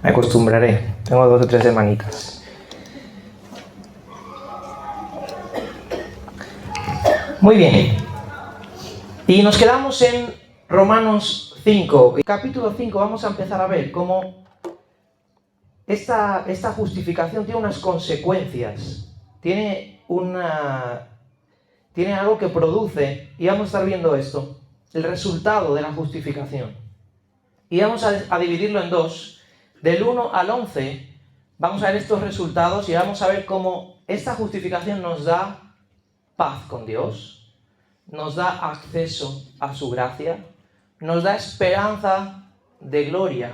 Me acostumbraré. Tengo 2 o 3 semanitas. Muy bien. Y nos quedamos en Romanos 5. Capítulo 5 vamos a empezar a ver cómo esta justificación tiene unas consecuencias. Tiene algo que produce, y vamos a estar viendo esto, el resultado de la justificación. Y vamos a dividirlo en 2. Del 1 al 11 vamos a ver estos resultados y vamos a ver cómo esta justificación nos da paz con Dios, nos da acceso a su gracia, nos da esperanza de gloria,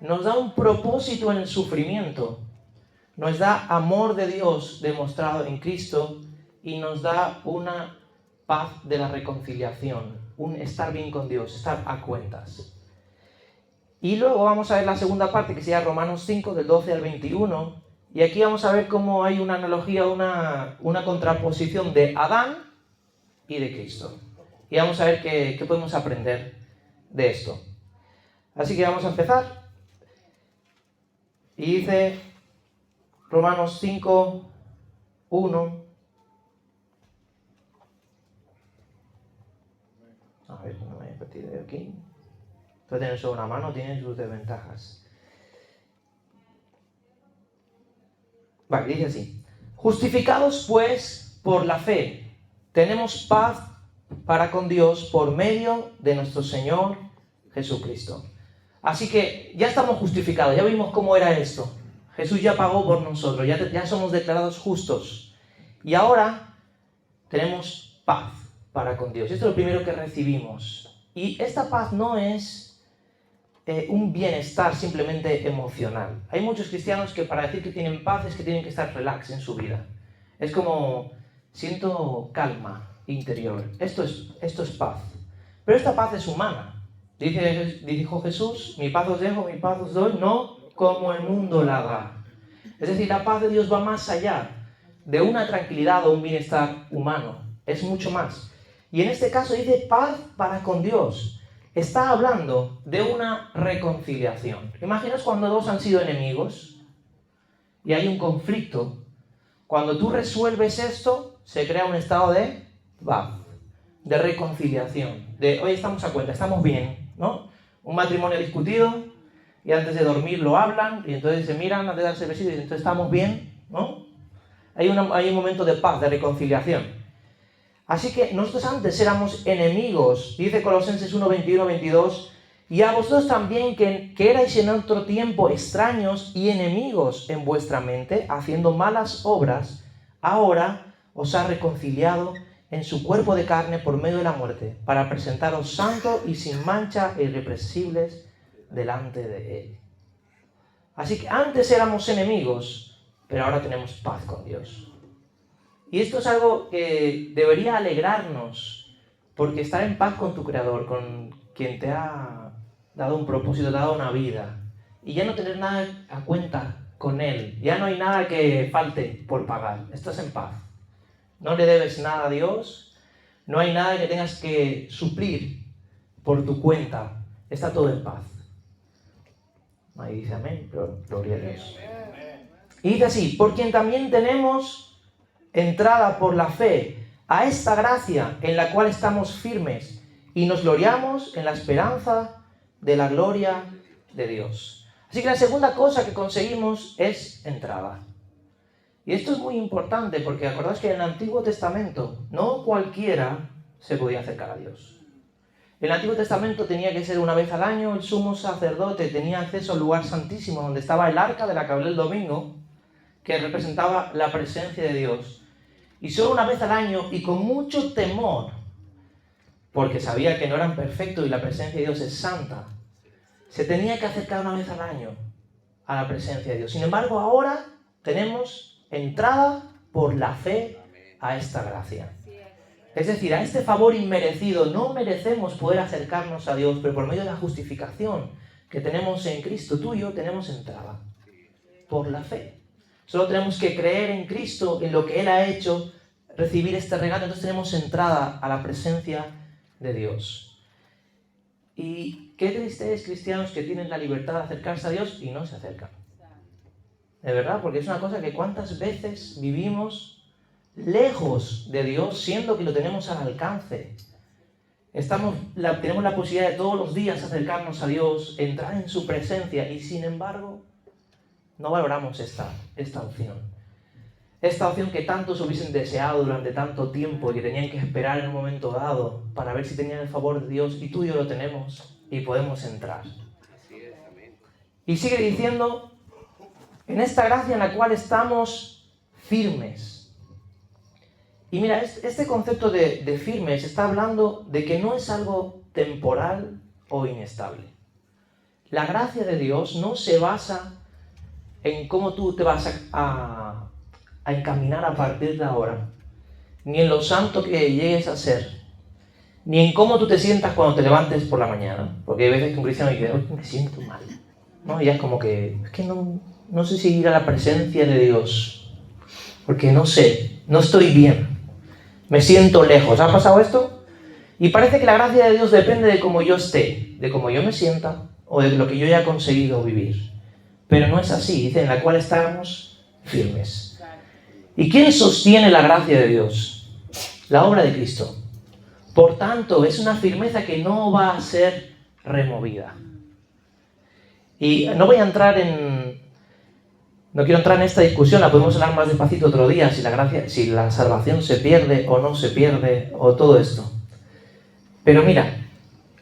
nos da un propósito en el sufrimiento, nos da amor de Dios demostrado en Cristo y nos da una paz de la reconciliación, un estar bien con Dios, estar a cuentas. Y luego vamos a ver la segunda parte, que sería Romanos 5, del 12 al 21. Y aquí vamos a ver cómo hay una analogía, una contraposición de Adán y de Cristo. Y vamos a ver qué podemos aprender de esto. Así que vamos a empezar. Y dice Romanos 5, 1. A ver, no me he perdido de aquí. Esto tener solo una mano tiene sus desventajas. Vale, dice así. Justificados pues por la fe, tenemos paz para con Dios por medio de nuestro Señor Jesucristo. Así que ya estamos justificados, ya vimos cómo era esto. Jesús ya pagó por nosotros, ya somos declarados justos. Y ahora tenemos paz para con Dios. Esto es lo primero que recibimos. Y esta paz no es un bienestar simplemente emocional. Hay muchos cristianos que para decir que tienen paz es que tienen que estar relax en su vida. Es como, siento calma interior. Esto es paz. Pero esta paz es humana. Dijo Jesús, mi paz os dejo, mi paz os doy, no como el mundo la da. Es decir, la paz de Dios va más allá de una tranquilidad o un bienestar humano. Es mucho más. Y en este caso dice paz para con Dios. Está hablando de una reconciliación. ¿Imaginas cuando dos han sido enemigos y hay un conflicto? Cuando tú resuelves esto, se crea un estado de paz, de reconciliación, de hoy estamos a cuenta, estamos bien, ¿no? Un matrimonio discutido y antes de dormir lo hablan y entonces se miran antes de darse besitos y dicen, entonces estamos bien, ¿no? Hay un momento de paz, de reconciliación. Así que nosotros antes éramos enemigos, dice Colosenses 1, 21, 22, y a vosotros también que erais en otro tiempo extraños y enemigos en vuestra mente, haciendo malas obras, ahora os ha reconciliado en su cuerpo de carne por medio de la muerte, para presentaros santos y sin mancha e irrepresibles delante de Él. Así que antes éramos enemigos, pero ahora tenemos paz con Dios. Y esto es algo que debería alegrarnos, porque estar en paz con tu Creador, con quien te ha dado un propósito, te ha dado una vida, y ya no tener nada a cuenta con Él, ya no hay nada que falte por pagar, estás en paz. No le debes nada a Dios, no hay nada que tengas que suplir por tu cuenta, está todo en paz. Ahí dice amén, pero gloria a Dios. Y dice así, por quien también tenemos entrada por la fe a esta gracia en la cual estamos firmes y nos gloriamos en la esperanza de la gloria de Dios. Así que la segunda cosa que conseguimos es entrada. Y esto es muy importante porque acordáis que en el Antiguo Testamento no cualquiera se podía acercar a Dios. En el Antiguo Testamento tenía que ser una vez al año, el sumo sacerdote tenía acceso al lugar santísimo donde estaba el arca de la que hablé el domingo, que representaba la presencia de Dios. Y solo una vez al año y con mucho temor, porque sabía que no eran perfectos y la presencia de Dios es santa, se tenía que acercar una vez al año a la presencia de Dios. Sin embargo, ahora tenemos entrada por la fe a esta gracia. Es decir, a este favor inmerecido. No merecemos poder acercarnos a Dios, pero por medio de la justificación que tenemos en Cristo, tú y yo tenemos entrada por la fe. Solo tenemos que creer en Cristo, en lo que Él ha hecho, recibir este regalo, entonces tenemos entrada a la presencia de Dios. Y qué triste es cristianos que tienen la libertad de acercarse a Dios y no se acercan. De verdad, porque es una cosa que cuántas veces vivimos lejos de Dios, siendo que lo tenemos al alcance. Tenemos la posibilidad de todos los días acercarnos a Dios, entrar en su presencia, y sin embargo no valoramos esta opción. Esta opción que tantos hubiesen deseado durante tanto tiempo y que tenían que esperar en un momento dado para ver si tenían el favor de Dios, y tú y yo lo tenemos y podemos entrar. Y sigue diciendo, en esta gracia en la cual estamos firmes. Y mira, este concepto de firmes está hablando de que no es algo temporal o inestable. La gracia de Dios no se basa en cómo tú te vas a encaminar a partir de ahora, ni en lo santo que llegues a ser, ni en cómo tú te sientas cuando te levantes por la mañana. Porque hay veces que un cristiano dice, hoy me siento mal, ¿no? Y ya es como que, es que no sé si ir a la presencia de Dios, porque no sé, no estoy bien, me siento lejos. ¿Ha pasado esto? Y parece que la gracia de Dios depende de cómo yo esté, de cómo yo me sienta, o de lo que yo haya conseguido vivir. Pero no es así, dice, en la cual estamos firmes. ¿Y quién sostiene la gracia de Dios? La obra de Cristo. Por tanto, es una firmeza que no va a ser removida. Y no quiero entrar en esta discusión, la podemos hablar más despacito otro día, si la salvación se pierde o no se pierde, o todo esto. Pero mira,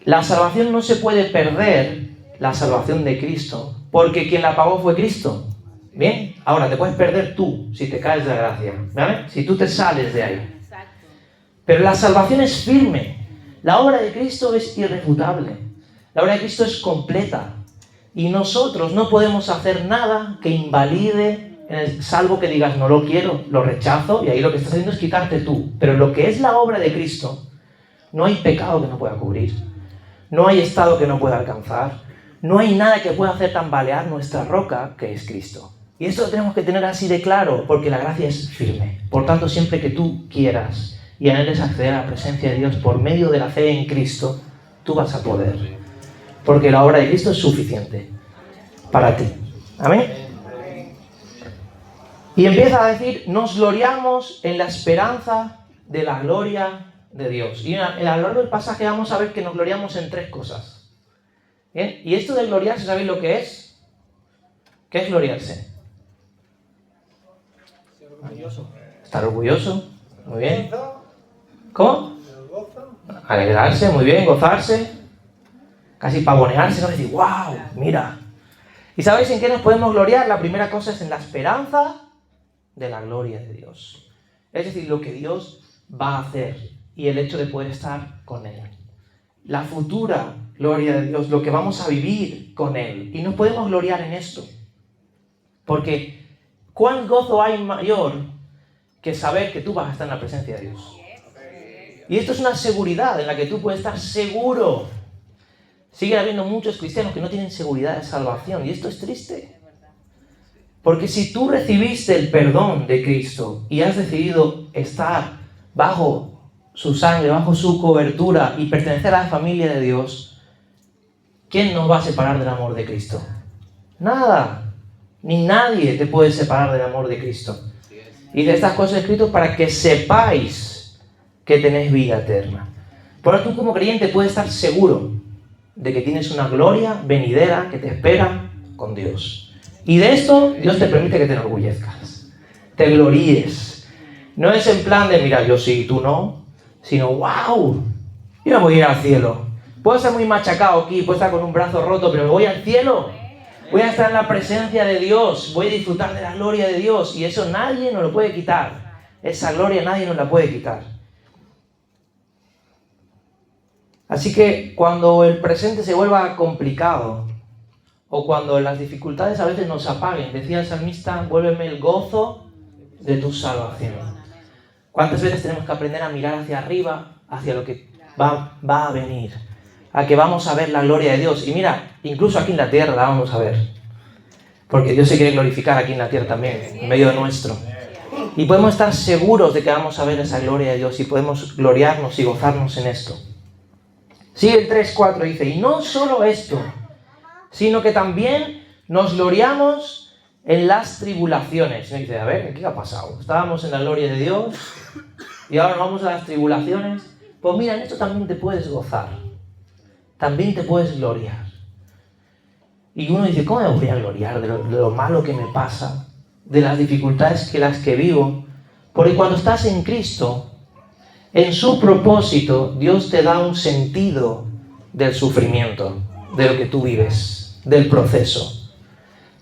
la salvación no se puede perder, la salvación de Cristo, porque quien la pagó fue Cristo. Bien, ahora te puedes perder tú si te caes de la gracia, ¿vale? Si tú te sales de ahí. Pero la salvación es firme. La obra de Cristo es irrefutable. La obra de Cristo es completa. Y nosotros no podemos hacer nada que invalide, salvo que digas, no lo quiero, lo rechazo, y ahí lo que estás haciendo es quitarte tú. Pero lo que es la obra de Cristo, no hay pecado que no pueda cubrir. No hay estado que no pueda alcanzar. No hay nada que pueda hacer tambalear nuestra roca, que es Cristo. Y esto lo tenemos que tener así de claro, porque la gracia es firme. Por tanto, siempre que tú quieras y anheles acceder a la presencia de Dios por medio de la fe en Cristo, tú vas a poder. Porque la obra de Cristo es suficiente para ti. ¿Amén? Y empieza a decir, nos gloriamos en la esperanza de la gloria de Dios. Y a lo largo del pasaje vamos a ver que nos gloriamos en 3 cosas. ¿Bien? Y esto de gloriarse, ¿sabéis lo que es? ¿Qué es gloriarse? Estar orgulloso. Muy bien. ¿Cómo? Alegrarse, muy bien, gozarse. Casi pavonearse, ¿no? Decir, wow, mira. ¿Y sabéis en qué nos podemos gloriar? La primera cosa es en la esperanza de la gloria de Dios. Es decir, lo que Dios va a hacer y el hecho de poder estar con Él. La futura gloria de Dios, lo que vamos a vivir con Él. Y nos podemos gloriar en esto. Porque ¿cuán gozo hay mayor que saber que tú vas a estar en la presencia de Dios? Y esto es una seguridad en la que tú puedes estar seguro. Sigue habiendo muchos cristianos que no tienen seguridad de salvación, y esto es triste. Porque si tú recibiste el perdón de Cristo y has decidido estar bajo su sangre, bajo su cobertura y pertenecer a la familia de Dios, ¿quién nos va a separar del amor de Cristo? Nada. Ni nadie te puede separar del amor de Cristo. Y de estas cosas he escrito para que sepáis que tenéis vida eterna. Por eso tú como creyente puedes estar seguro de que tienes una gloria venidera que te espera con Dios. Y de esto Dios te permite que te enorgullezcas, te gloríes. No es en plan de, mira, yo sí, tú no, sino, wow, yo me voy a ir al cielo. Puedo ser muy machacado aquí, puedo estar con un brazo roto, pero me voy al cielo. Voy a estar en la presencia de Dios, voy a disfrutar de la gloria de Dios, y eso nadie nos lo puede quitar. Esa gloria nadie nos la puede quitar. Así que cuando el presente se vuelva complicado, o cuando las dificultades a veces nos apaguen, decía el salmista, vuélveme el gozo de tu salvación. ¿Cuántas veces tenemos que aprender a mirar hacia arriba, hacia lo que va a venir? A que vamos a ver la gloria de Dios. Y mira, incluso aquí en la tierra la vamos a ver. Porque Dios se quiere glorificar aquí en la tierra también, en medio de nuestro. Y podemos estar seguros de que vamos a ver esa gloria de Dios y podemos gloriarnos y gozarnos en esto. Sigue el 3:4, dice, y no solo esto, sino que también nos gloriamos en las tribulaciones. Y dice, a ver, ¿qué ha pasado? Estábamos en la gloria de Dios y ahora vamos a las tribulaciones. Pues mira, en esto también te puedes gozar. También te puedes gloriar. Y uno dice, ¿cómo me voy a gloriar de lo malo que me pasa? De las dificultades las que vivo. Porque cuando estás en Cristo, en su propósito, Dios te da un sentido del sufrimiento, de lo que tú vives, del proceso.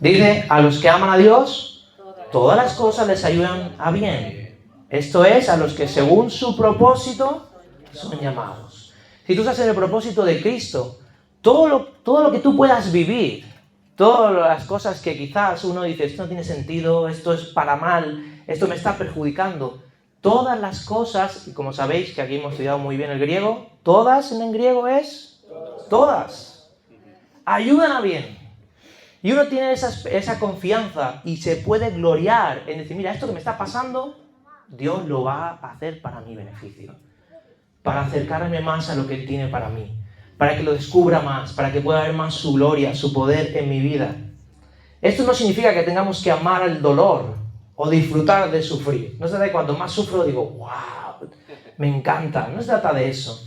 Dice, a los que aman a Dios, todas las cosas les ayudan a bien. Esto es, a los que según su propósito son llamados. Si tú estás en el propósito de Cristo, todo lo que tú puedas vivir, todas las cosas que quizás uno dice, esto no tiene sentido, esto es para mal, esto me está perjudicando, todas las cosas, y como sabéis que aquí hemos estudiado muy bien el griego, todas en griego es todas, ayudan a bien. Y uno tiene esa confianza y se puede gloriar en decir, mira, esto que me está pasando, Dios lo va a hacer para mi beneficio, para acercarme más a lo que Él tiene para mí, para que lo descubra más, para que pueda ver más su gloria, su poder en mi vida. Esto no significa que tengamos que amar el dolor o disfrutar de sufrir. No se trata de cuanto más sufro digo, wow, me encanta. No se trata de eso.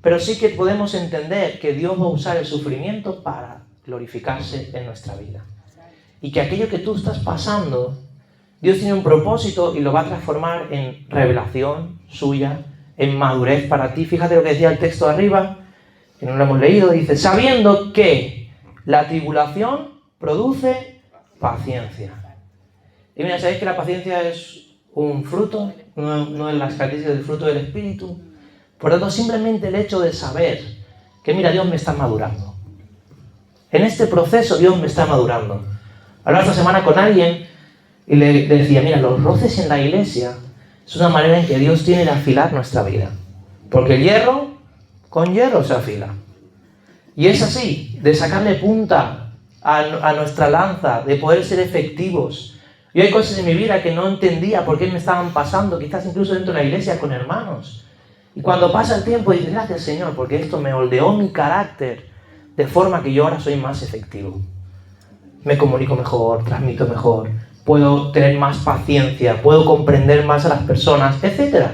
Pero sí que podemos entender que Dios va a usar el sufrimiento para glorificarse en nuestra vida. Y que aquello que tú estás pasando, Dios tiene un propósito y lo va a transformar en revelación suya, en madurez para ti. Fíjate lo que decía el texto de arriba, que no lo hemos leído, dice, sabiendo que la tribulación produce paciencia. Y mira, ¿sabéis que la paciencia es un fruto? No es las características del fruto del Espíritu. Por lo tanto, simplemente el hecho de saber que, mira, Dios me está madurando. En este proceso Dios me está madurando. Hablaba esta semana con alguien y le decía, mira, los roces en la iglesia es una manera en que Dios tiene de afilar nuestra vida. Porque el hierro, con hierro se afila. Y es así, de sacarle punta a nuestra lanza, de poder ser efectivos. Yo hay cosas en mi vida que no entendía por qué me estaban pasando, quizás incluso dentro de la iglesia con hermanos. Y cuando pasa el tiempo, dices, gracias Señor, porque esto me moldeó mi carácter, de forma que yo ahora soy más efectivo. Me comunico mejor, transmito mejor, puedo tener más paciencia, puedo comprender más a las personas, etc.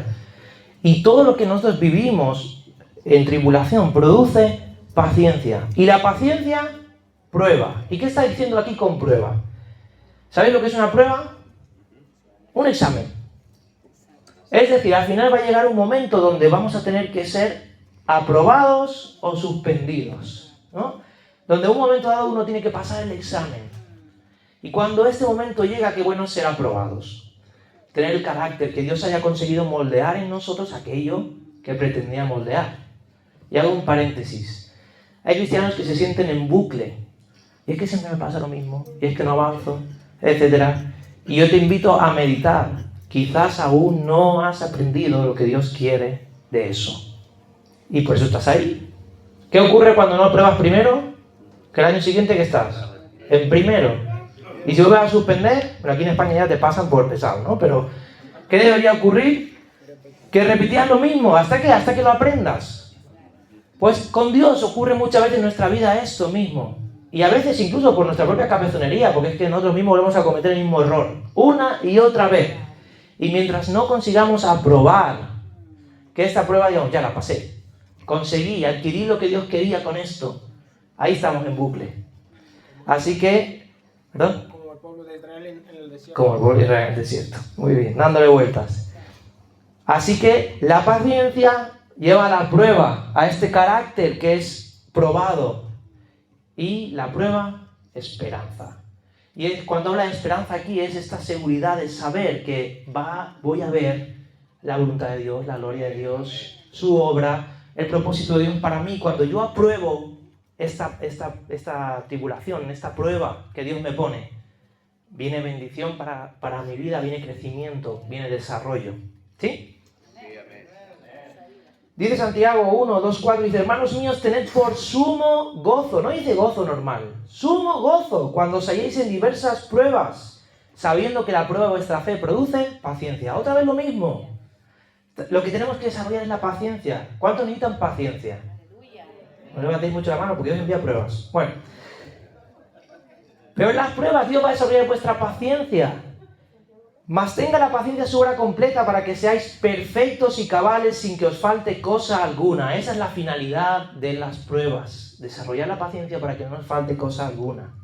Y todo lo que nosotros vivimos en tribulación produce paciencia. Y la paciencia, prueba. ¿Y qué está diciendo aquí con prueba? ¿Sabéis lo que es una prueba? Un examen. Es decir, al final va a llegar un momento donde vamos a tener que ser aprobados o suspendidos, ¿no? Donde en un momento dado uno tiene que pasar el examen. Y cuando este momento llega, qué bueno es ser aprobados. Tener el carácter, que Dios haya conseguido moldear en nosotros aquello que pretendía moldear. Y hago un paréntesis. Hay cristianos que se sienten en bucle. Y es que siempre me pasa lo mismo. Y es que no avanzo, etc. Y yo te invito a meditar. Quizás aún no has aprendido lo que Dios quiere de eso. Y por eso estás ahí. ¿Qué ocurre cuando no pruebas primero? Que el año siguiente, ¿qué estás? En primero. Y si vuelves a suspender, bueno, aquí en España ya te pasan por pesado, ¿no? Pero, ¿qué debería ocurrir? Que repitías lo mismo. ¿Hasta qué? Hasta que lo aprendas. Pues con Dios ocurre muchas veces en nuestra vida esto mismo. Y a veces incluso por nuestra propia cabezonería, porque es que nosotros mismos volvemos a cometer el mismo error. Una y otra vez. Y mientras no consigamos aprobar que esta prueba, digamos, ya la pasé, conseguí, adquirí lo que Dios quería con esto, ahí estamos en bucle. Así que, ¿perdón? Como el pueblo de Israel en el desierto. Como el pueblo de Israel en el desierto. Muy bien, dándole vueltas. Así que la paciencia lleva a la prueba, a este carácter que es probado. Y la prueba, esperanza. Y cuando habla de esperanza aquí es esta seguridad de saber que voy a ver la voluntad de Dios, la gloria de Dios, su obra, el propósito de Dios para mí. Cuando yo apruebo esta tribulación, esta prueba que Dios me pone, viene bendición para mi vida, viene crecimiento, viene desarrollo. ¿Sí? Dice Santiago 1, 2, 4, dice, hermanos míos, tened por sumo gozo, no dice gozo normal, sumo gozo cuando os halléis en diversas pruebas, sabiendo que la prueba de vuestra fe produce paciencia. Otra vez lo mismo. Lo que tenemos que desarrollar es la paciencia. ¿Cuántos necesitan paciencia? No levantéis mucho la mano porque Dios envía pruebas. Bueno. Pero en las pruebas Dios va a desarrollar vuestra paciencia. Mas tenga la paciencia su obra completa para que seáis perfectos y cabales sin que os falte cosa alguna. Esa es la finalidad de las pruebas. Desarrollar la paciencia para que no os falte cosa alguna.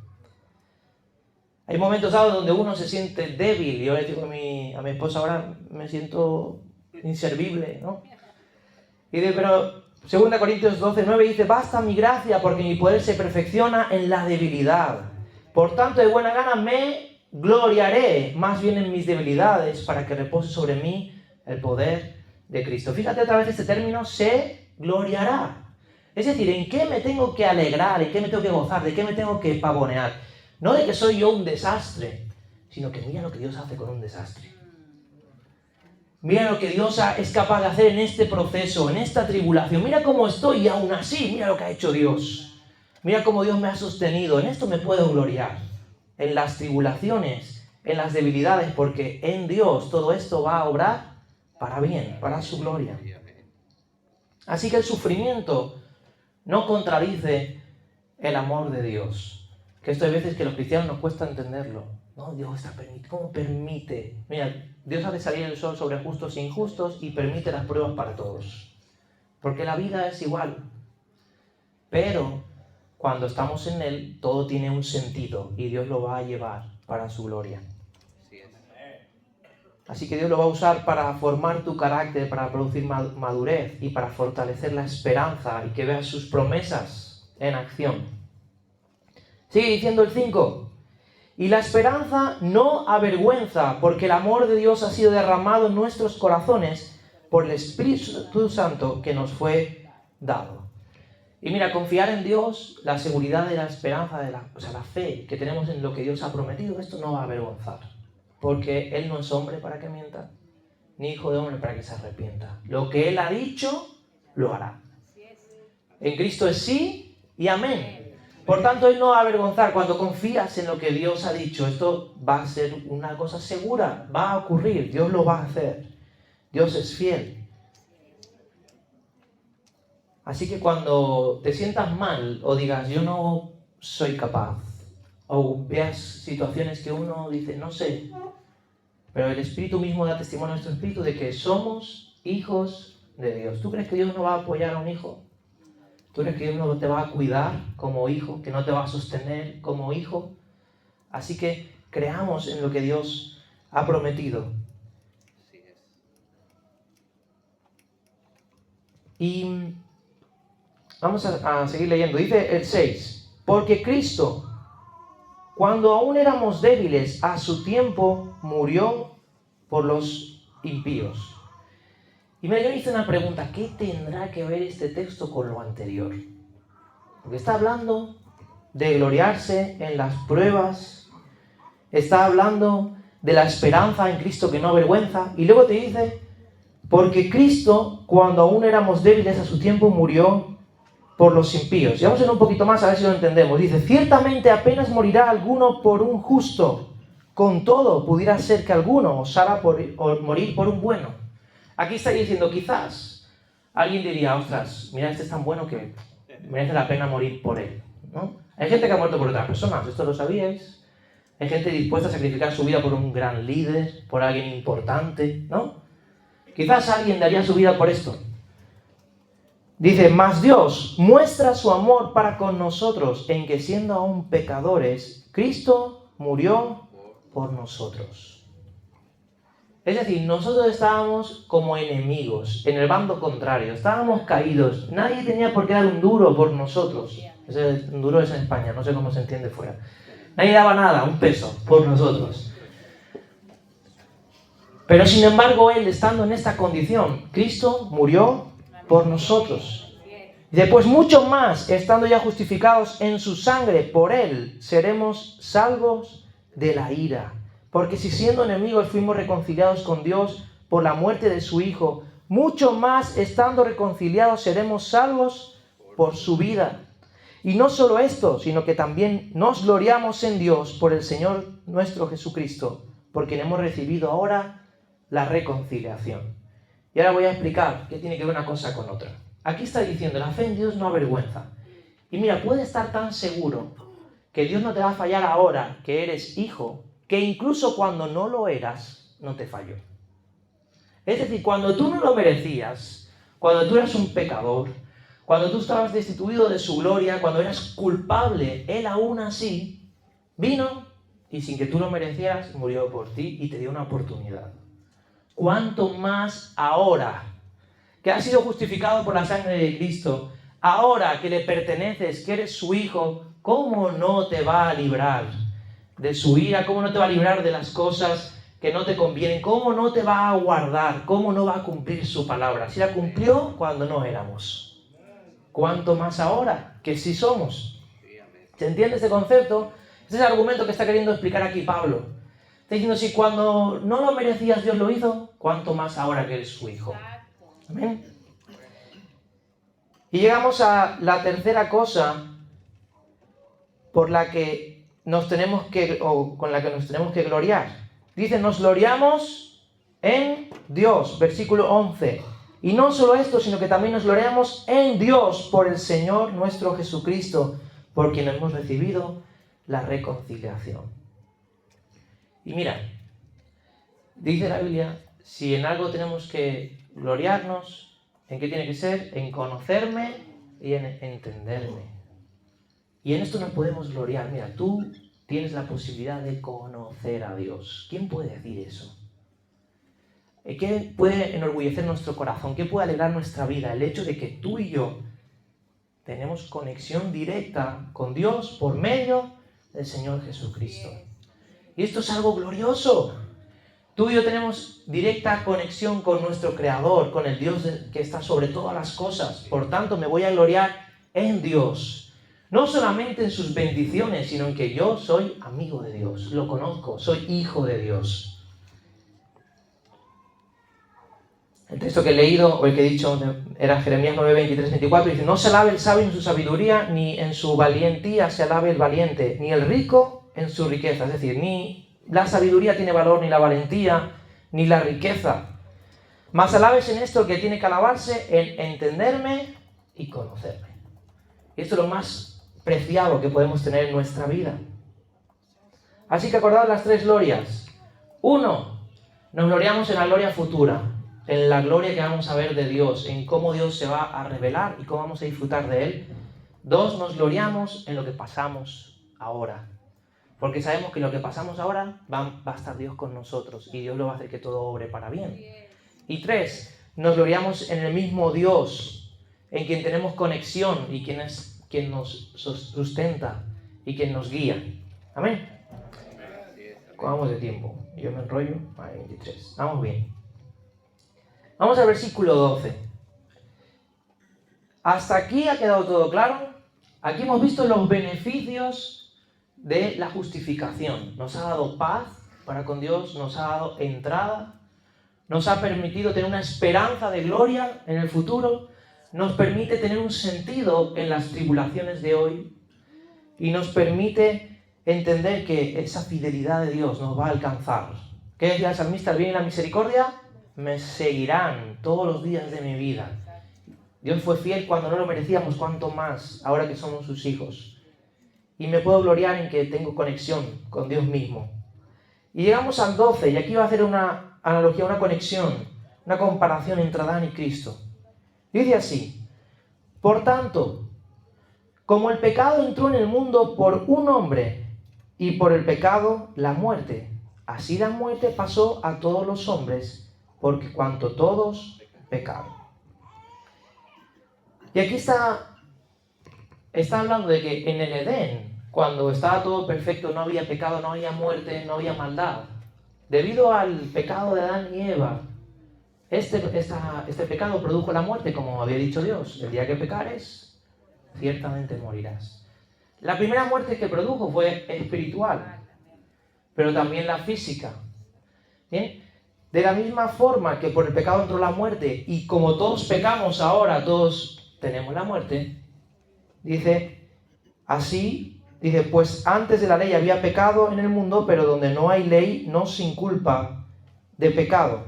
Hay momentos dados donde uno se siente débil. Yo le digo a mi esposa ahora, me siento inservible, ¿no? Y dice, pero 2 Corintios 12:9 dice, basta mi gracia porque mi poder se perfecciona en la debilidad. Por tanto, de buena gana me gloriaré más bien en mis debilidades para que repose sobre mí el poder de Cristo. Fíjate otra vez este término, se gloriará. Es decir, ¿en qué me tengo que alegrar? ¿En qué me tengo que gozar? ¿De qué me tengo que pavonear? No de que soy yo un desastre, sino que mira lo que Dios hace con un desastre. Mira lo que Dios es capaz de hacer en este proceso, en esta tribulación. Mira cómo estoy y aún así, mira lo que ha hecho Dios. Mira cómo Dios me ha sostenido. En esto me puedo gloriar. En las tribulaciones, en las debilidades, porque en Dios todo esto va a obrar para bien, para su gloria. Así que el sufrimiento no contradice el amor de Dios. Que esto hay veces que a los cristianos nos cuesta entenderlo. No, Dios está permitiendo. ¿Cómo permite? Mira, Dios hace salir el sol sobre justos e injustos y permite las pruebas para todos. Porque la vida es igual. Pero cuando estamos en Él, todo tiene un sentido y Dios lo va a llevar para su gloria. Así que Dios lo va a usar para formar tu carácter, para producir madurez y para fortalecer la esperanza y que veas sus promesas en acción. Sigue diciendo el 5. Y la esperanza no avergüenza, porque el amor de Dios ha sido derramado en nuestros corazones por el Espíritu Santo que nos fue dado. Y mira, confiar en Dios, la seguridad de la esperanza, la fe que tenemos en lo que Dios ha prometido, esto no va a avergonzar. Porque Él no es hombre para que mienta, ni hijo de hombre para que se arrepienta. Lo que Él ha dicho, lo hará. En Cristo es sí y amén. Por tanto, Él no va a avergonzar. Cuando confías en lo que Dios ha dicho, esto va a ser una cosa segura, va a ocurrir, Dios lo va a hacer. Dios es fiel. Así que cuando te sientas mal o digas, yo no soy capaz, o veas situaciones que uno dice, no sé, pero el Espíritu mismo da testimonio a nuestro espíritu de que somos hijos de Dios. ¿Tú crees que Dios no va a apoyar a un hijo? ¿Tú crees que Dios no te va a cuidar como hijo? ¿Que no te va a sostener como hijo? Así que creamos en lo que Dios ha prometido. Y vamos a seguir leyendo. Dice el 6. Porque Cristo, cuando aún éramos débiles, a su tiempo murió por los impíos. Y mira, yo me hice una pregunta, ¿qué tendrá que ver este texto con lo anterior? Porque está hablando de gloriarse en las pruebas, está hablando de la esperanza en Cristo que no avergüenza, y luego te dice, porque Cristo, cuando aún éramos débiles, a su tiempo murió por los impíos. Y vamos a ir un poquito más a ver si lo entendemos. Dice, ciertamente apenas morirá alguno por un justo, con todo pudiera ser que alguno osara morir por un bueno. Aquí está diciendo, quizás alguien diría, ostras, mira, este es tan bueno que merece la pena morir por él, ¿no? Hay gente que ha muerto por otras personas, esto lo sabíais. Hay gente dispuesta a sacrificar su vida por un gran líder, por alguien importante, ¿no? Quizás alguien daría su vida por esto. Dice, mas Dios muestra su amor para con nosotros en que siendo aún pecadores, Cristo murió por nosotros. Es decir, nosotros estábamos como enemigos, en el bando contrario, estábamos caídos. Nadie tenía por qué dar un duro por nosotros. Un duro es en España, no sé cómo se entiende fuera. Nadie daba nada, un peso, por nosotros. Pero sin embargo, Él, estando en esta condición, Cristo murió por nosotros. Y después, mucho más, estando ya justificados en su sangre, por Él seremos salvos de la ira. Porque si siendo enemigos fuimos reconciliados con Dios por la muerte de su Hijo, mucho más estando reconciliados seremos salvos por su vida. Y no solo esto, sino que también nos gloriamos en Dios por el Señor nuestro Jesucristo, por quien hemos recibido ahora la reconciliación. Y ahora voy a explicar qué tiene que ver una cosa con otra. Aquí está diciendo, la fe en Dios no avergüenza. Y mira, puedes estar tan seguro que Dios no te va a fallar ahora que eres hijo, que incluso cuando no lo eras, no te falló. Es decir, cuando tú no lo merecías, cuando tú eras un pecador, cuando tú estabas destituido de su gloria, cuando eras culpable, Él aún así vino y sin que tú lo merecieras, murió por ti y te dio una oportunidad. ¿Cuánto más ahora que has sido justificado por la sangre de Cristo, ahora que le perteneces, que eres su hijo, cómo no te va a librar de su ira? ¿Cómo no te va a librar de las cosas que no te convienen? ¿Cómo no te va a guardar? ¿Cómo no va a cumplir su palabra? Si la cumplió cuando no éramos, ¿cuánto más ahora que sí somos? ¿Se entiende este concepto? Este es el argumento que está queriendo explicar aquí Pablo. Está diciendo, si cuando no lo merecías Dios lo hizo, ¿cuánto más ahora que eres su hijo? Amén. Y llegamos a la tercera cosa por la que nos tenemos que, o con la que nos tenemos que gloriar. Dice, nos gloriamos en Dios, versículo 11. Y no solo esto, sino que también nos gloriamos en Dios por el Señor nuestro Jesucristo, por quien hemos recibido la reconciliación. Y mira, dice la Biblia, si en algo tenemos que gloriarnos, ¿en qué tiene que ser? En conocerme y en entenderme. Y en esto nos podemos gloriar. Mira, tú tienes la posibilidad de conocer a Dios. ¿Quién puede decir eso? ¿Qué puede enorgullecer nuestro corazón? ¿Qué puede alegrar nuestra vida? El hecho de que tú y yo tenemos conexión directa con Dios por medio del Señor Jesucristo. Y esto es algo glorioso. Tú y yo tenemos directa conexión con nuestro Creador, con el Dios que está sobre todas las cosas. Por tanto, me voy a gloriar en Dios. No solamente en sus bendiciones, sino en que yo soy amigo de Dios. Lo conozco, soy hijo de Dios. El texto que he leído, o el que he dicho, era Jeremías 9, 23, 24. Dice, no se alabe el sabio en su sabiduría, ni en su valentía se alabe el valiente, ni el rico en su riqueza. Es decir, ni la sabiduría tiene valor, ni la valentía, ni la riqueza. Mas alabes en esto el que tiene que alabarse, en entenderme y conocerme. Y esto es lo más preciado que podemos tener en nuestra vida. Así que acordaos las tres glorias. 1, nos gloriamos en la gloria futura, en la gloria que vamos a ver de Dios, en cómo Dios se va a revelar y cómo vamos a disfrutar de Él. 2, nos gloriamos en lo que pasamos ahora. Porque sabemos que lo que pasamos ahora va a estar Dios con nosotros y Dios lo va a hacer que todo obre para bien. Y 3, nos gloriamos en el mismo Dios, en quien tenemos conexión y quien es quien nos sustenta y quien nos guía. Amén. Cogamos de tiempo. Yo me enrollo. 23. Vamos bien. Vamos al versículo 12. ¿Hasta aquí ha quedado todo claro? Aquí hemos visto los beneficios de la justificación. Nos ha dado paz para con Dios, nos ha dado entrada, nos ha permitido tener una esperanza de gloria en el futuro, nos permite tener un sentido en las tribulaciones de hoy y nos permite entender que esa fidelidad de Dios nos va a alcanzar. ¿Qué decía el salmista? El bien y la misericordia me seguirán todos los días de mi vida. Dios fue fiel cuando no lo merecíamos, cuánto más ahora que somos sus hijos. Y me puedo gloriar en que tengo conexión con Dios mismo. Y llegamos al 12, y aquí va a hacer una analogía, una conexión, una comparación entre Adán y Cristo. Dice así, por tanto, como el pecado entró en el mundo por un hombre, y por el pecado la muerte, así la muerte pasó a todos los hombres, porque cuanto todos pecaron. Y aquí está hablando de que en el Edén, cuando estaba todo perfecto, no había pecado, no había muerte, no había maldad. Debido al pecado de Adán y Eva, este pecado produjo la muerte, como había dicho Dios. El día que pecares, ciertamente morirás. La primera muerte que produjo fue espiritual, pero también la física. ¿Bien? De la misma forma que por el pecado entró la muerte, y como todos pecamos ahora, todos tenemos la muerte, dice, pues antes de la ley había pecado en el mundo, pero donde no hay ley no se inculpa de pecado.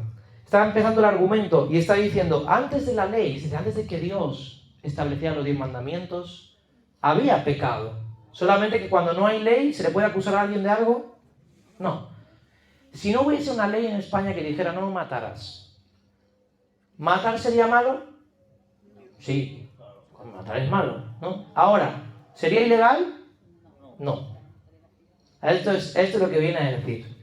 Está empezando el argumento y está diciendo, antes de la ley, antes de que Dios estableciera los 10 mandamientos, había pecado. Solamente que cuando no hay ley, ¿se le puede acusar a alguien de algo? No. Si no hubiese una ley en España que dijera no matarás, ¿matar sería malo? Sí, matar es malo, ¿no? Ahora, ¿sería ilegal? No. Esto es lo que viene a decir.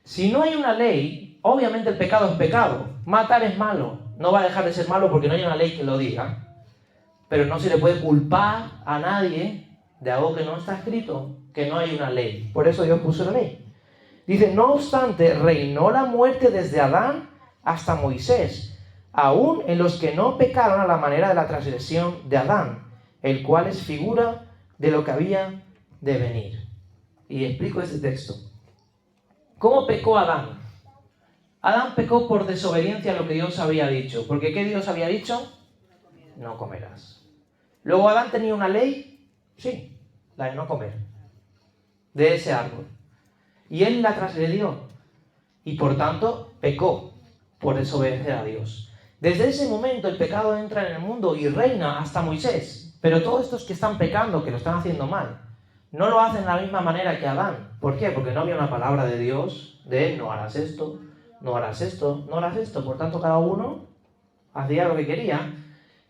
Si no hay una ley, obviamente el pecado es pecado. Matar es malo. No va a dejar de ser malo porque no hay una ley que lo diga. Pero no se le puede culpar a nadie de algo que no está escrito, que no hay una ley. Por eso Dios puso la ley. Dice, no obstante, reinó la muerte desde Adán hasta Moisés, aún en los que no pecaron a la manera de la transgresión de Adán, el cual es figura de lo que había de venir. Y explico este texto. ¿Cómo pecó Adán? Adán pecó por desobediencia a lo que Dios había dicho. Porque ¿qué Dios había dicho? No comerás. Luego Adán tenía una ley, sí, la de no comer, de ese árbol. Y él la transgredió. Y por tanto pecó por desobedecer a Dios. Desde ese momento el pecado entra en el mundo y reina hasta Moisés. Pero todos estos que están pecando, que lo están haciendo mal, no lo hacen de la misma manera que Adán. ¿Por qué? Porque no había una palabra de Dios de no harás esto, no harás esto, no harás esto. Por tanto, cada uno hacía lo que quería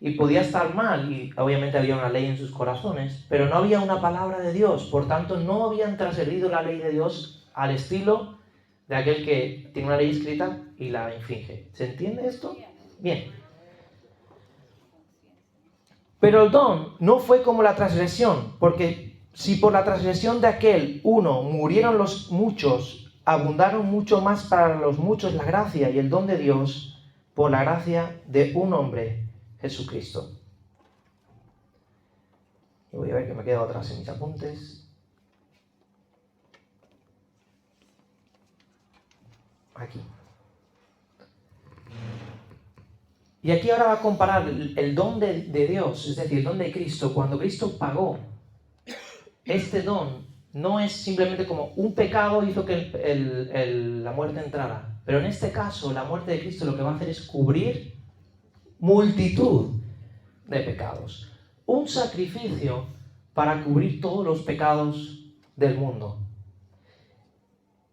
y podía estar mal. Y obviamente había una ley en sus corazones, pero no había una palabra de Dios. Por tanto, no habían transgredido la ley de Dios al estilo de aquel que tiene una ley escrita y la infringe. ¿Se entiende esto? Bien. Pero el don no fue como la transgresión, porque si por la transgresión de aquel uno murieron los muchos, abundaron mucho más para los muchos la gracia y el don de Dios por la gracia de un hombre, Jesucristo. Y voy a ver que me quedo atrás en mis apuntes. Aquí. Y aquí ahora va a comparar el don de Dios, es decir, el don de Cristo. Cuando Cristo pagó, este don no es simplemente como un pecado hizo que la muerte entrara. Pero en este caso, la muerte de Cristo lo que va a hacer es cubrir multitud de pecados. Un sacrificio para cubrir todos los pecados del mundo.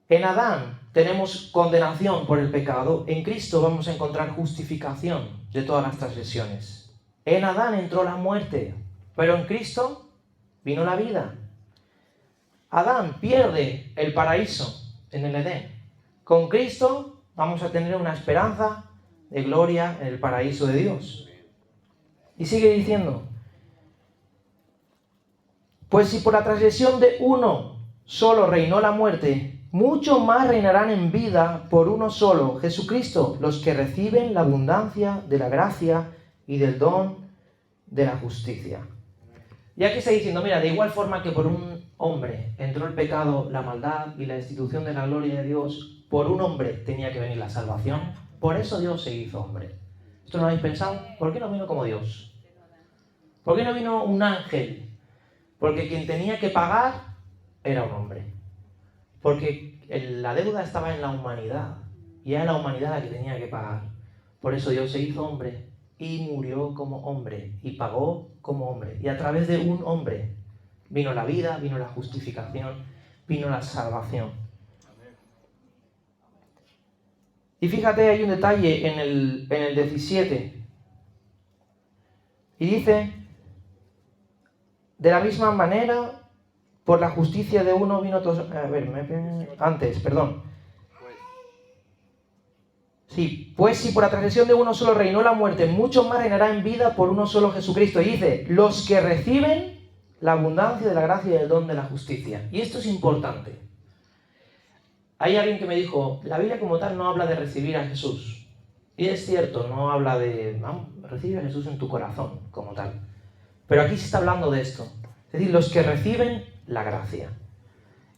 En Adán tenemos condenación por el pecado. En Cristo vamos a encontrar justificación de todas las transgresiones. En Adán entró la muerte, pero en Cristo vino la vida. Adán pierde el paraíso en el Edén. Con Cristo vamos a tener una esperanza de gloria en el paraíso de Dios. Y sigue diciendo, pues si por la transgresión de uno solo reinó la muerte, mucho más reinarán en vida por uno solo, Jesucristo, los que reciben la abundancia de la gracia y del don de la justicia. Y aquí está diciendo, mira, de igual forma que por un hombre entró el pecado, la maldad y la destitución de la gloria de Dios, por un hombre tenía que venir la salvación, por eso Dios se hizo hombre. ¿Esto no lo habéis pensado? ¿Por qué no vino como Dios? ¿Por qué no vino un ángel? Porque quien tenía que pagar era un hombre. Porque la deuda estaba en la humanidad y era la humanidad la que tenía que pagar. Por eso Dios se hizo hombre y murió como hombre y pagó como hombre. Y a través de un hombre vino la vida, vino la justificación, vino la salvación. Y fíjate, hay un detalle en el 17. Y dice, de la misma manera, por la justicia de uno vino todos... Sí, pues si por la transgresión de uno solo reinó la muerte, mucho más reinará en vida por uno solo Jesucristo. Y dice, los que reciben la abundancia de la gracia y del don de la justicia. Y esto es importante. Hay alguien que me dijo, la Biblia como tal no habla de recibir a Jesús. Y es cierto, no habla de recibir a Jesús en tu corazón como tal. Pero aquí se está hablando de esto. Es decir, los que reciben la gracia.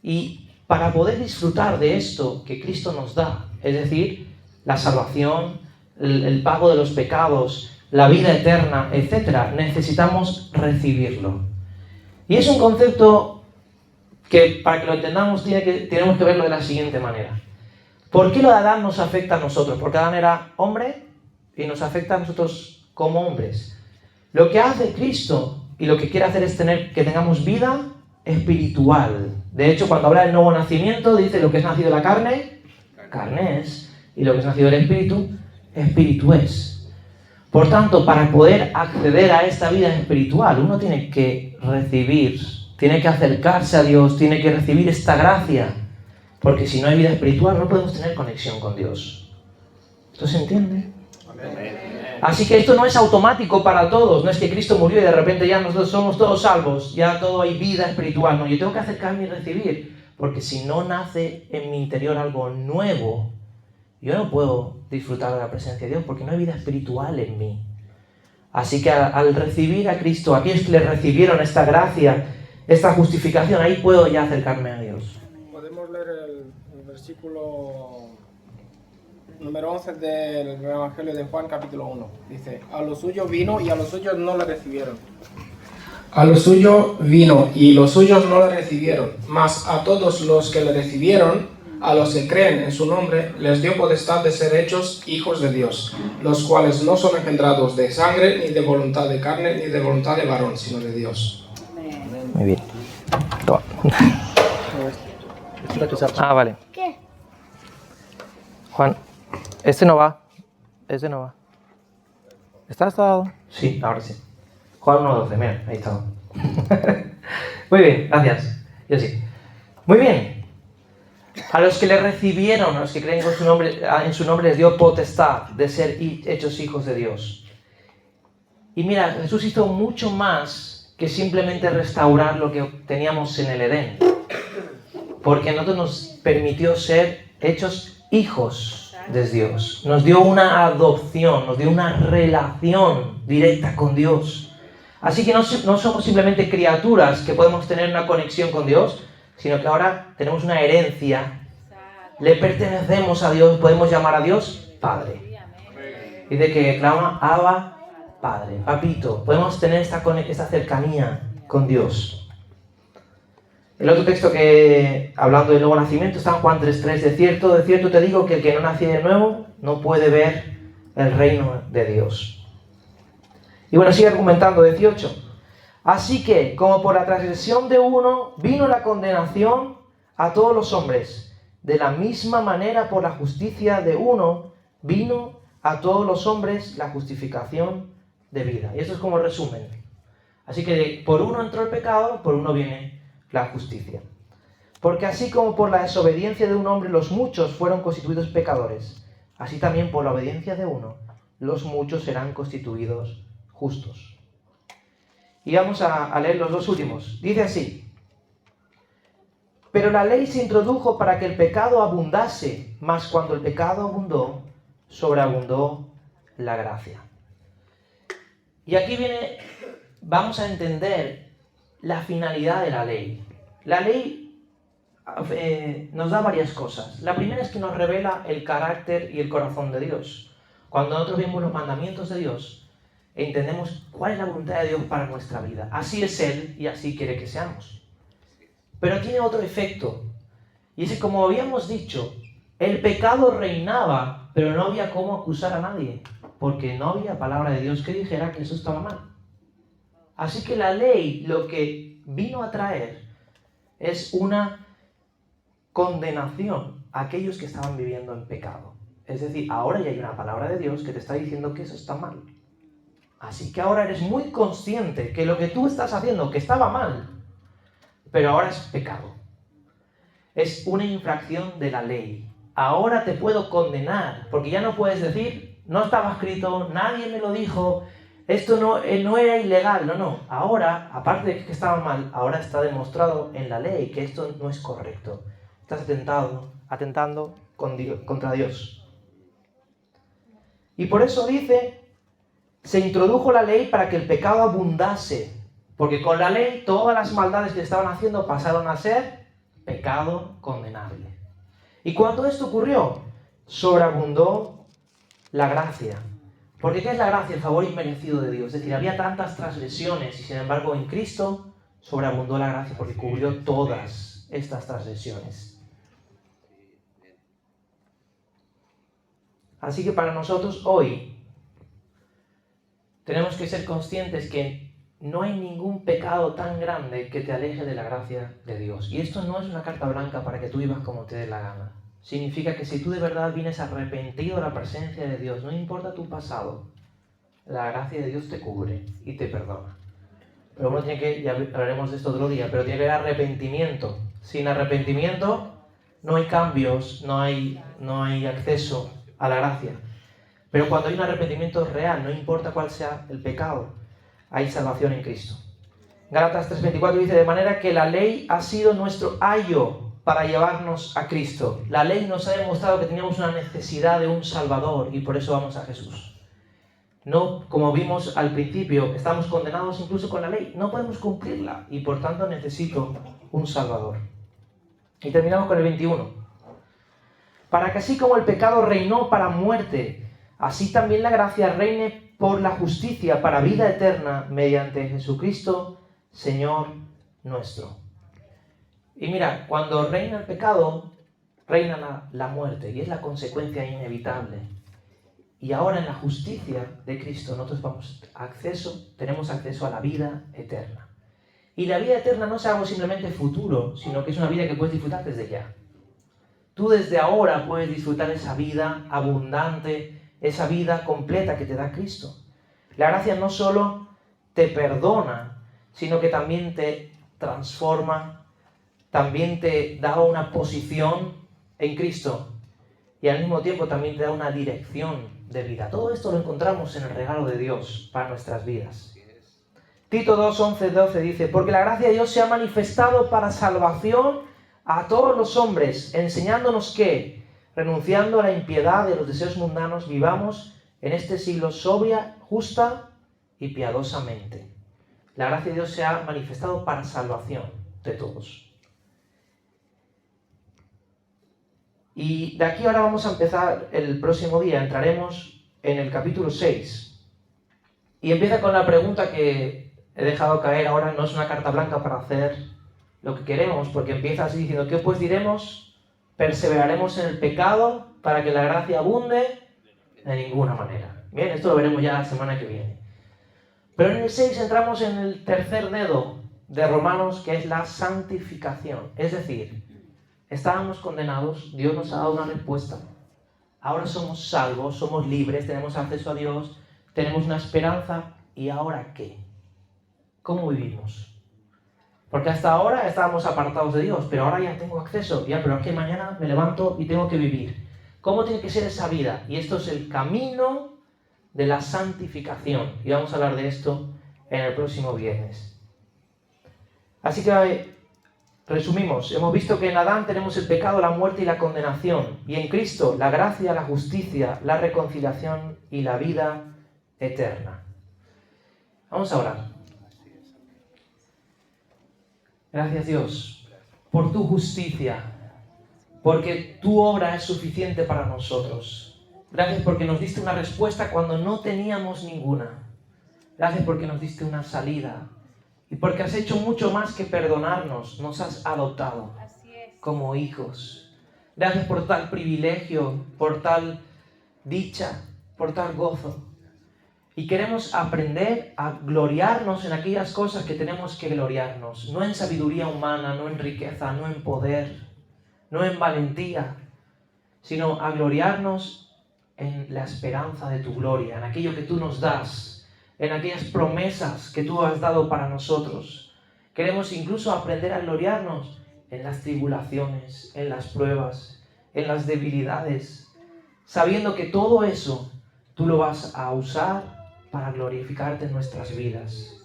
Y para poder disfrutar de esto que Cristo nos da, es decir, la salvación, el pago de los pecados, la vida eterna, etc., necesitamos recibirlo. Y es un concepto que, para que lo entendamos, tenemos que verlo de la siguiente manera. ¿Por qué lo de Adán nos afecta a nosotros? Porque Adán era hombre y nos afecta a nosotros como hombres. Lo que hace Cristo y lo que quiere hacer es que tengamos vida espiritual. De hecho, cuando habla del nuevo nacimiento, dice lo que es nacido de la carne, carne es, y lo que es nacido del espíritu, espíritu es. Por tanto, para poder acceder a esta vida espiritual, uno tiene que recibir, tiene que acercarse a Dios, tiene que recibir esta gracia, porque si no hay vida espiritual no podemos tener conexión con Dios. ¿Esto se entiende? Así que esto no es automático para todos, no es que Cristo murió y de repente ya nosotros somos todos salvos, ya todo hay vida espiritual. No, yo tengo que acercarme y recibir, porque si no nace en mi interior algo nuevo, yo no puedo disfrutar de la presencia de Dios porque no hay vida espiritual en mí. Así que al recibir a Cristo, aquellos que le recibieron esta gracia, esta justificación, ahí puedo ya acercarme a Dios. Podemos leer el versículo número 11 del Evangelio de Juan, capítulo 1. Dice, a los suyos vino y a los suyos no le recibieron. A los suyos vino y los suyos no le recibieron, mas a todos los que le recibieron, a los que creen en su nombre, les dio potestad de ser hechos hijos de Dios, los cuales no son engendrados de sangre, ni de voluntad de carne, ni de voluntad de varón, sino de Dios. Muy bien. Toma. Ah, vale. ¿Qué? Juan, este no va. Este no va. ¿Está dado? Sí, ahora sí. Juan 1.12, mira, ahí está. Muy bien, gracias. Yo sí. Muy bien. A los que le recibieron, a los que creen en su nombre les dio potestad de ser hechos hijos de Dios. Y mira, Jesús hizo mucho más que simplemente restaurar lo que teníamos en el Edén. Porque a nosotros nos permitió ser hechos hijos de Dios. Nos dio una adopción, nos dio una relación directa con Dios. Así que no somos simplemente criaturas que podemos tener una conexión con Dios, sino que ahora tenemos una herencia, le pertenecemos a Dios, podemos llamar a Dios Padre. Dice que clama Abba, Padre, Papito. Podemos tener esta cercanía con Dios. El otro texto que, hablando del nuevo nacimiento, está en Juan 3.3. De cierto te digo que el que no nace de nuevo no puede ver el reino de Dios. Y bueno, sigue argumentando 18. Así que, como por la transgresión de uno vino la condenación a todos los hombres, de la misma manera por la justicia de uno vino a todos los hombres la justificación de vida. Y esto es como resumen. Así que por uno entró el pecado, por uno viene la justicia. Porque así como por la desobediencia de un hombre los muchos fueron constituidos pecadores, así también por la obediencia de uno los muchos serán constituidos justos. Y vamos a leer los dos últimos. Dice así: pero la ley se introdujo para que el pecado abundase, mas cuando el pecado abundó, sobreabundó la gracia. Y aquí vamos a entender la finalidad de la ley. La ley nos da varias cosas. La primera es que nos revela el carácter y el corazón de Dios. Cuando nosotros vemos los mandamientos de Dios, entendemos cuál es la voluntad de Dios para nuestra vida. Así es Él y así quiere que seamos. Pero tiene otro efecto. Y es que, como habíamos dicho, el pecado reinaba, pero no había cómo acusar a nadie, porque no había palabra de Dios que dijera que eso estaba mal. Así que la ley lo que vino a traer es una condenación a aquellos que estaban viviendo en pecado. Es decir, ahora ya hay una palabra de Dios que te está diciendo que eso está mal. Así que ahora eres muy consciente que lo que tú estás haciendo, que estaba mal, pero ahora es pecado. Es una infracción de la ley. Ahora te puedo condenar, porque ya no puedes decir, no estaba escrito, nadie me lo dijo, esto no era ilegal. No. Ahora, aparte de que estaba mal, ahora está demostrado en la ley que esto no es correcto. Estás atentando contra Dios. Y por eso dice, se introdujo la ley para que el pecado abundase, porque con la ley todas las maldades que estaban haciendo pasaron a ser pecado condenable. Y cuando esto ocurrió, sobreabundó la gracia. Porque ¿qué es la gracia? El favor inmerecido de Dios. Es decir, había tantas transgresiones y sin embargo en Cristo sobreabundó la gracia porque cubrió todas estas transgresiones. Así que para nosotros hoy tenemos que ser conscientes que no hay ningún pecado tan grande que te aleje de la gracia de Dios. Y esto no es una carta blanca para que tú vivas como te dé la gana. Significa que si tú de verdad vienes arrepentido a la presencia de Dios, no importa tu pasado, la gracia de Dios te cubre y te perdona. Pero uno tiene que, ya hablaremos de esto otro día, pero tiene que haber arrepentimiento. Sin arrepentimiento no hay cambios, no hay acceso a la gracia. Pero cuando hay un arrepentimiento real, no importa cuál sea el pecado, hay salvación en Cristo. Gálatas 3:24 dice, de manera que la ley ha sido nuestro ayo para llevarnos a Cristo. La ley nos ha demostrado que teníamos una necesidad de un Salvador y por eso vamos a Jesús. No, como vimos al principio, estamos condenados incluso con la ley. No podemos cumplirla y por tanto necesito un Salvador. Y terminamos con el 21. Para que así como el pecado reinó para muerte, así también la gracia reine por la justicia para vida eterna mediante Jesucristo, Señor nuestro. Y mira, cuando reina el pecado, reina la muerte y es la consecuencia inevitable. Y ahora en la justicia de Cristo nosotros tenemos acceso a la vida eterna. Y la vida eterna no es algo simplemente futuro, sino que es una vida que puedes disfrutar desde ya. Tú desde ahora puedes disfrutar esa vida abundante, esa vida completa que te da Cristo. La gracia no solo te perdona, sino que también te transforma, también te da una posición en Cristo y al mismo tiempo también te da una dirección de vida. Todo esto lo encontramos en el regalo de Dios para nuestras vidas. Tito 2, 11, 12 dice, porque la gracia de Dios se ha manifestado para salvación a todos los hombres, enseñándonos que, renunciando a la impiedad de los deseos mundanos, vivamos en este siglo sobria, justa y piadosamente. La gracia de Dios se ha manifestado para salvación de todos. Y de aquí ahora vamos a empezar el próximo día, entraremos en el capítulo 6. Y empieza con la pregunta que he dejado caer ahora, no es una carta blanca para hacer lo que queremos, porque empieza así diciendo, ¿qué pues diremos? ¿Perseveraremos en el pecado para que la gracia abunde? De ninguna manera. Bien, esto lo veremos ya la semana que viene. Pero en el 6 entramos en el tercer dedo de Romanos, que es la santificación. Es decir, estábamos condenados, Dios nos ha dado una respuesta. Ahora somos salvos, somos libres, tenemos acceso a Dios, tenemos una esperanza. ¿Y ahora qué? ¿Cómo vivimos? Porque hasta ahora estábamos apartados de Dios, pero ahora ya tengo acceso, pero es que mañana me levanto y tengo que vivir. ¿Cómo tiene que ser esa vida? Y esto es el camino de la santificación. Y vamos a hablar de esto en el próximo viernes. Así que resumimos. Hemos visto que en Adán tenemos el pecado, la muerte y la condenación. Y en Cristo la gracia, la justicia, la reconciliación y la vida eterna. Vamos a orar. Gracias Dios por tu justicia, porque tu obra es suficiente para nosotros. Gracias porque nos diste una respuesta cuando no teníamos ninguna. Gracias porque nos diste una salida y porque has hecho mucho más que perdonarnos, nos has adoptado como hijos. Gracias por tal privilegio, por tal dicha, por tal gozo. Y queremos aprender a gloriarnos en aquellas cosas que tenemos que gloriarnos. No en sabiduría humana, no en riqueza, no en poder, no en valentía, sino a gloriarnos en la esperanza de tu gloria, en aquello que tú nos das, en aquellas promesas que tú has dado para nosotros. Queremos incluso aprender a gloriarnos en las tribulaciones, en las pruebas, en las debilidades, sabiendo que todo eso tú lo vas a usar para glorificarte en nuestras vidas.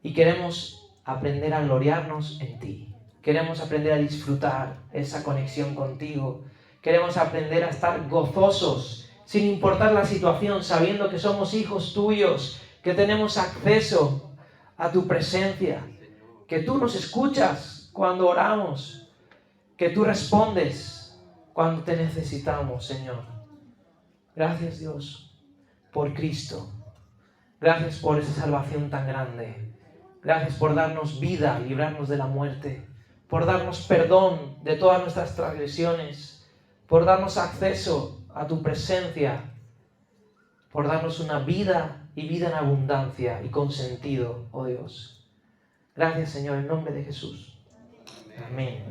Y queremos aprender a gloriarnos en ti. Queremos aprender a disfrutar esa conexión contigo. Queremos aprender a estar gozosos, sin importar la situación, sabiendo que somos hijos tuyos, que tenemos acceso a tu presencia, que tú nos escuchas cuando oramos, que tú respondes cuando te necesitamos, Señor. Gracias, Dios, por Cristo. Gracias por esa salvación tan grande. Gracias por darnos vida, librarnos de la muerte, por darnos perdón de todas nuestras transgresiones, por darnos acceso a tu presencia, por darnos una vida y vida en abundancia y con sentido, oh Dios. Gracias, Señor, en nombre de Jesús. Amén.